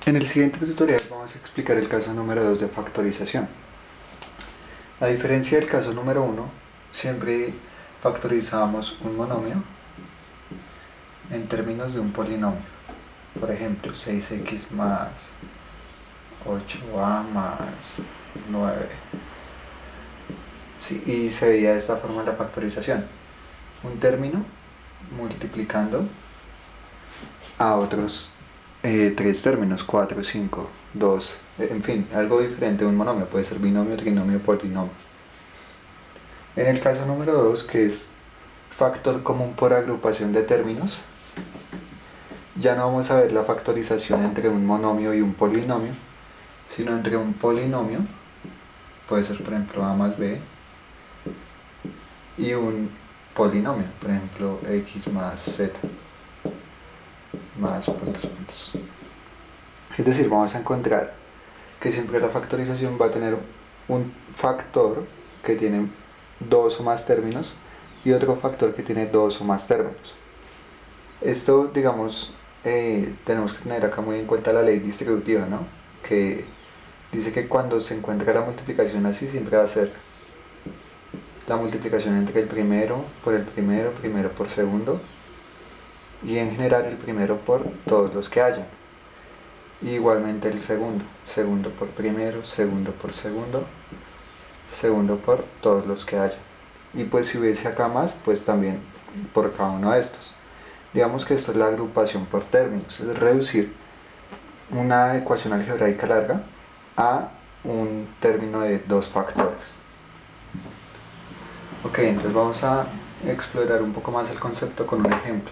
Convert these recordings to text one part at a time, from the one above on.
En el siguiente tutorial vamos a explicar el caso número 2 de factorización. A diferencia del caso número 1, siempre factorizábamos un monomio en términos de un polinomio. Por ejemplo, 6x más 8a más 9. Sí, y se veía de esta forma la factorización. Un término multiplicando a otros tres términos, 4, 5, 2, en fin, algo diferente de un monomio, puede ser binomio, trinomio, polinomio. En el caso número 2, que es factor común por agrupación de términos, ya no vamos a ver la factorización entre un monomio y un polinomio, sino entre un polinomio, puede ser por ejemplo a más b, y un polinomio, por ejemplo x más z, más puntos. Es decir, vamos a encontrar que siempre la factorización va a tener un factor que tiene dos o más términos y otro factor que tiene dos o más términos. Esto, digamos, tenemos que tener acá muy en cuenta la ley distributiva, ¿no? Que dice que cuando se encuentra la multiplicación así, siempre va a ser la multiplicación entre el primero por el primero, primero por segundo, y en general el primero por todos los que hayan. Y igualmente el segundo, segundo por primero, segundo por segundo, segundo por todos los que haya. Y pues si hubiese acá más, pues también por cada uno de estos. Digamos que esto es la agrupación por términos, es reducir una ecuación algebraica larga a un término de dos factores. Ok, entonces vamos a explorar un poco más el concepto con un ejemplo.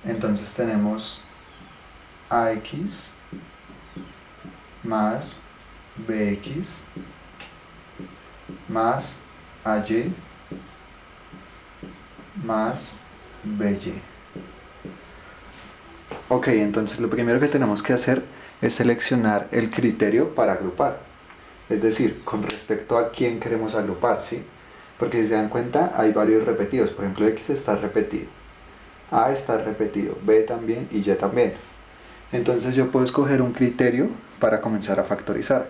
Entonces tenemos ax más bx más ay más by. Ok, entonces lo primero que tenemos que hacer es seleccionar el criterio para agrupar. Es decir, con respecto a quién queremos agrupar, ¿sí? Porque si se dan cuenta, hay varios repetidos. Por ejemplo, x está repetido, a está repetido, b también y y también. Entonces yo puedo escoger un criterio para comenzar a factorizar.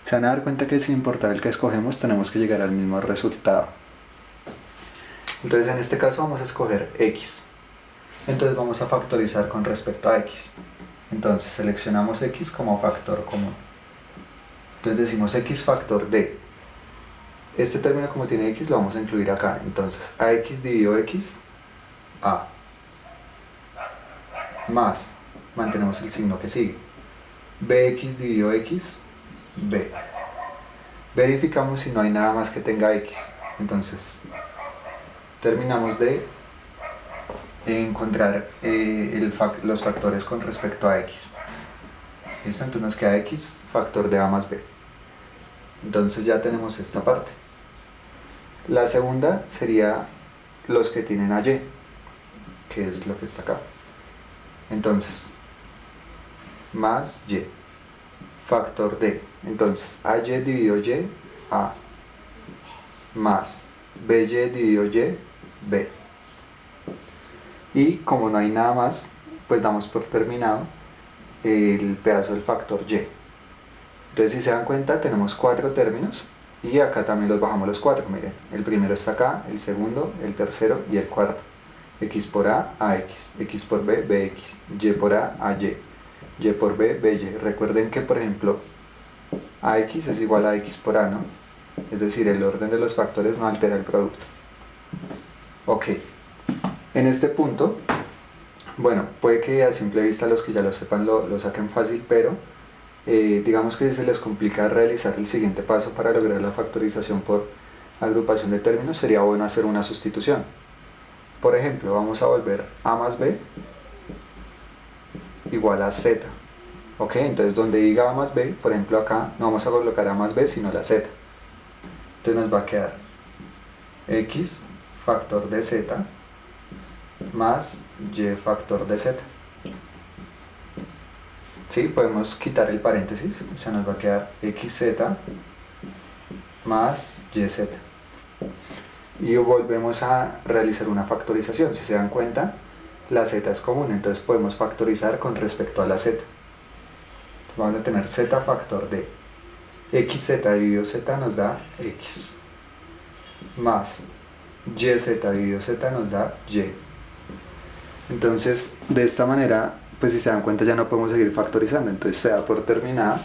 Se van a dar cuenta que sin importar el que escogemos, tenemos que llegar al mismo resultado. Entonces en este caso vamos a escoger x. Entonces vamos a factorizar con respecto a x. Entonces seleccionamos x como factor común. Entonces decimos x factor de. Este término, como tiene x, lo vamos a incluir acá. Entonces ax dividido x, a. Más, mantenemos el signo que sigue, bx dividido x, b. Verificamos si no hay nada más que tenga x. Entonces terminamos de encontrar los factores con respecto a x. ¿Listo? Entonces nos queda x factor de a más b. Entonces ya tenemos esta parte. La segunda sería los que tienen a y, que es lo que está acá. Entonces, más y, factor de. Entonces, ay dividido y, a, más by dividido y, b. Y como no hay nada más, pues damos por terminado el pedazo del factor y. Entonces, si se dan cuenta, tenemos cuatro términos y acá también los bajamos los cuatro. Miren, el primero está acá, el segundo, el tercero y el cuarto. X por a x, x por b, bx, y por a y por b, by. Recuerden que, por ejemplo, ax es igual a x por a, ¿no? Es decir, el orden de los factores no altera el producto. Ok, en este punto, bueno, puede que a simple vista los que ya lo sepan lo saquen fácil, pero digamos que si se les complica realizar el siguiente paso para lograr la factorización por agrupación de términos, sería bueno hacer una sustitución. Por ejemplo, vamos a volver a más b igual a z. Ok, entonces donde diga a más b, por ejemplo acá, no vamos a colocar a más b, sino la z. Entonces nos va a quedar x factor de z más y factor de z. ¿Sí? Podemos quitar el paréntesis, o sea, nos va a quedar xz más yz. Y volvemos a realizar una factorización. Si se dan cuenta, la z es común, entonces podemos factorizar con respecto a la z. vamos a tener z factor de xz dividido z nos da x, más yz dividido z nos da y. Entonces, de esta manera, pues si se dan cuenta ya no podemos seguir factorizando, entonces se da por terminada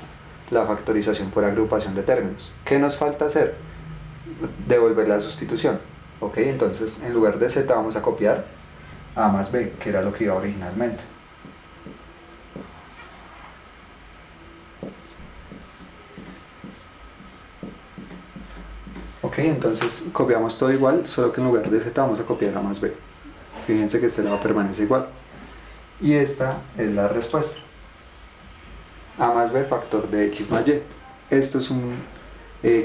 la factorización por agrupación de términos. ¿Qué nos falta hacer? Devolver la sustitución. Ok, entonces en lugar de z vamos a copiar a más b, que era lo que iba originalmente. Ok, entonces copiamos todo igual, solo que en lugar de z vamos a copiar a más b. Fíjense que este lado permanece igual. Y esta es la respuesta. A más b factor de x más y. Esto es un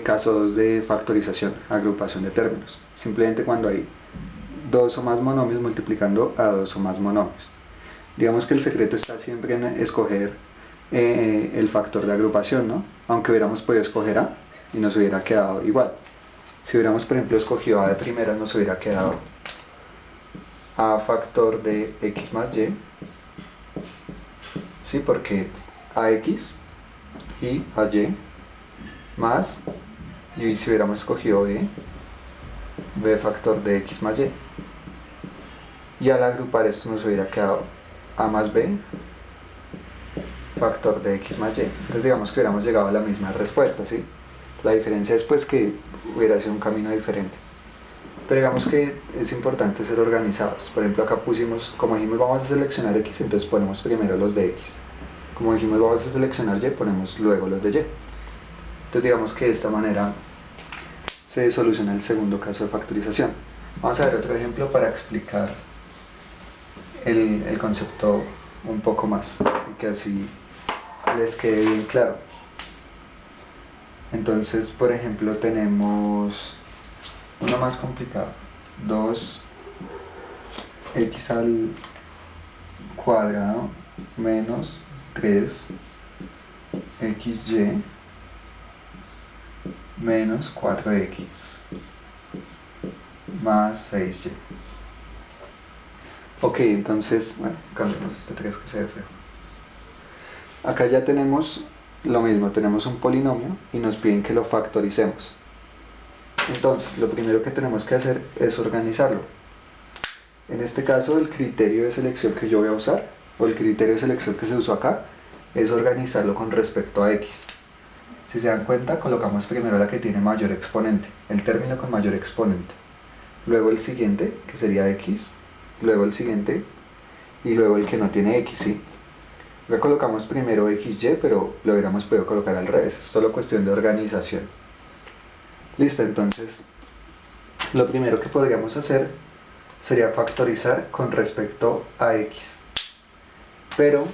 caso 2 de factorización, agrupación de términos. Simplemente cuando hay dos o más monomios multiplicando a dos o más monomios. Digamos que el secreto está siempre en escoger el factor de agrupación, ¿no? Aunque hubiéramos podido escoger a y nos hubiera quedado igual. Si hubiéramos, por ejemplo, escogido a de primera, nos hubiera quedado a factor de x más y, ¿sí? Porque ax y ay más, y si hubiéramos escogido b factor de x más y, y al agrupar esto nos hubiera quedado a más b factor de x más y. Entonces digamos que hubiéramos llegado a la misma respuesta, ¿sí? La diferencia es pues que hubiera sido un camino diferente. Pero digamos que es importante ser organizados. Por ejemplo, acá pusimos, como dijimos vamos a seleccionar x, entonces ponemos primero los de x. Como dijimos vamos a seleccionar y, ponemos luego los de y. Entonces digamos que de esta manera se soluciona el segundo caso de factorización. Vamos a ver otro ejemplo para explicar el concepto un poco más y que así les quede bien claro. Entonces, por ejemplo, tenemos uno más complicado, 2x al cuadrado menos 3xy menos 4x más 6y. Ok, entonces, bueno, cambiamos este 3 que se ve feo. Acá ya tenemos lo mismo, tenemos un polinomio y nos piden que lo factoricemos. Entonces, lo primero que tenemos que hacer es organizarlo. En este caso, el criterio de selección que yo voy a usar, o el criterio de selección que se usó acá, es organizarlo con respecto a x. Si se dan cuenta, colocamos primero la que tiene mayor exponente, el término con mayor exponente. Luego el siguiente, que sería x, luego el siguiente, y luego el que no tiene x, ¿sí? Acá colocamos primero xy, pero lo hubiéramos podido colocar al revés, es solo cuestión de organización. Listo, entonces lo primero que podríamos hacer sería factorizar con respecto a x. Pero,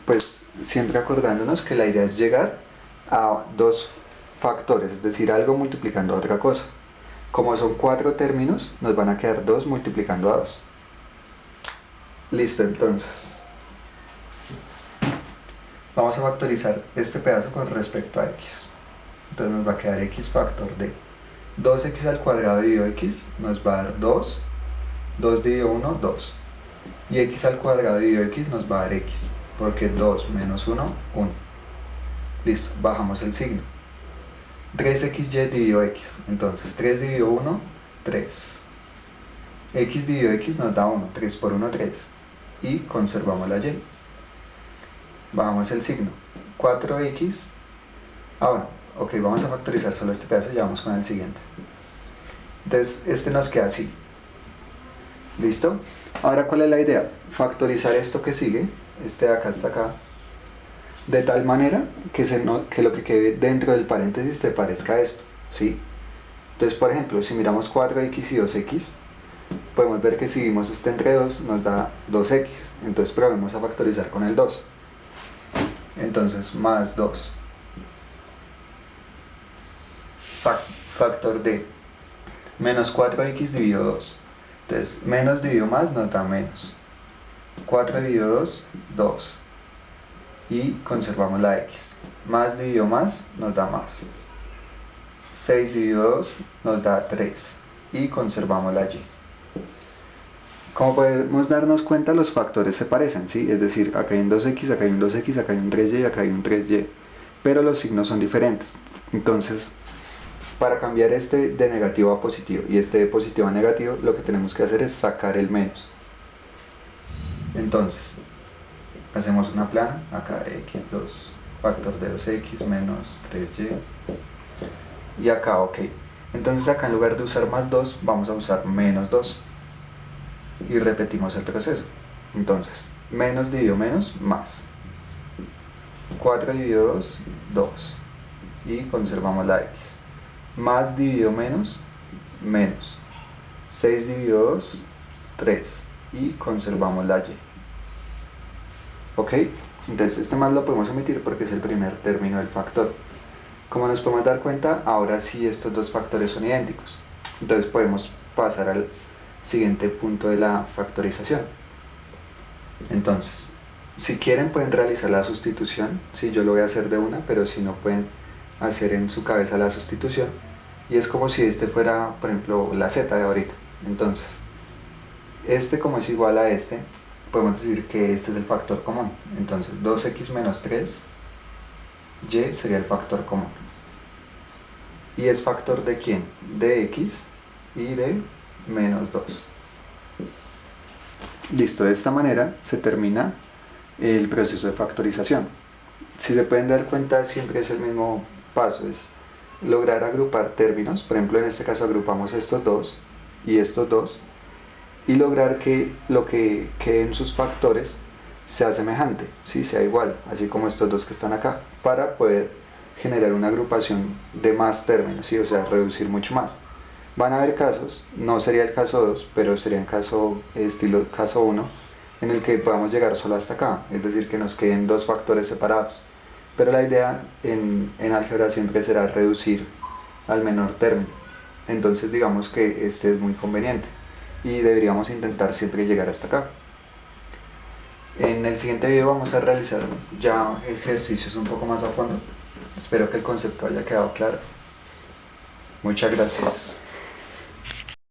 pues, siempre acordándonos que la idea es llegar a dos factores, es decir, algo multiplicando a otra cosa. Como son 4 términos, nos van a quedar 2 multiplicando a 2. Listo, entonces vamos a factorizar este pedazo con respecto a x. Entonces nos va a quedar x factor de 2x al cuadrado dividido x nos va a dar 2, 2 dividido 1, 2. Y x al cuadrado dividido x nos va a dar x, porque 2 menos 1, 1. Listo, bajamos el signo. 3xy dividido x, entonces 3 dividido 1, 3. X dividido x nos da 1, 3 por 1, 3. Y conservamos la y. Bajamos el signo. 4x. Bueno, ok, vamos a factorizar solo este pedazo y ya vamos con el siguiente. Entonces, este nos queda así. ¿Listo? Ahora, ¿cuál es la idea? Factorizar esto que sigue, este de acá hasta acá, de tal manera que lo que quede dentro del paréntesis se parezca a esto, ¿sí? Entonces, por ejemplo, si miramos 4x y 2x, podemos ver que si vimos este entre 2 nos da 2x. Entonces probemos a factorizar con el 2. Entonces, más 2. Factor de menos 4x dividido 2. Entonces, menos dividido más nos da menos. 4 dividido 2, 2. Y conservamos la x. Más dividido más nos da más. 6 dividido 2 nos da 3. Y conservamos la y. Como podemos darnos cuenta, los factores se parecen, ¿sí? Es decir, acá hay un 2x, acá hay un 2x, acá hay un 3y y acá hay un 3y, pero los signos son diferentes. Entonces, para cambiar este de negativo a positivo y este de positivo a negativo, lo que tenemos que hacer es sacar el menos. Entonces, hacemos una plana, acá x2, factor de 2x menos 3y, y acá ok. Entonces acá en lugar de usar más 2, vamos a usar menos 2. Y repetimos el proceso. Entonces, menos dividido menos, más. 4 dividido 2, 2. Y conservamos la x. Más dividido menos, menos. 6 dividido 2, 3. Y conservamos la y. ¿Ok? Entonces este más lo podemos omitir porque es el primer término del factor. Como nos podemos dar cuenta, ahora sí estos dos factores son idénticos. Entonces podemos pasar al siguiente punto de la factorización. Entonces, si quieren pueden realizar la sustitución. Sí, yo lo voy a hacer de una, pero si no pueden hacer en su cabeza la sustitución. Y es como si este fuera, por ejemplo, la z de ahorita. Entonces, este como es igual a este, podemos decir que este es el factor común. Entonces, 2x menos 3, y sería el factor común. ¿Y es factor de quién? De x y de menos 2. Listo, de esta manera se termina el proceso de factorización. Si se pueden dar cuenta, siempre es el mismo paso, es lograr agrupar términos. Por ejemplo, en este caso agrupamos estos dos y estos dos, y lograr que lo que quede en sus factores sea semejante, ¿sí? Sea igual, así como estos dos que están acá, para poder generar una agrupación de más términos, ¿sí? O sea, reducir mucho más. Van a haber casos, no sería el caso 2, pero sería en caso estilo caso 1, en el que podamos llegar solo hasta acá, es decir, que nos queden dos factores separados. Pero la idea en álgebra siempre será reducir al menor término. Entonces digamos que este es muy conveniente y deberíamos intentar siempre llegar hasta acá. En el siguiente video vamos a realizar ya ejercicios un poco más a fondo. Espero que el concepto haya quedado claro. Muchas gracias.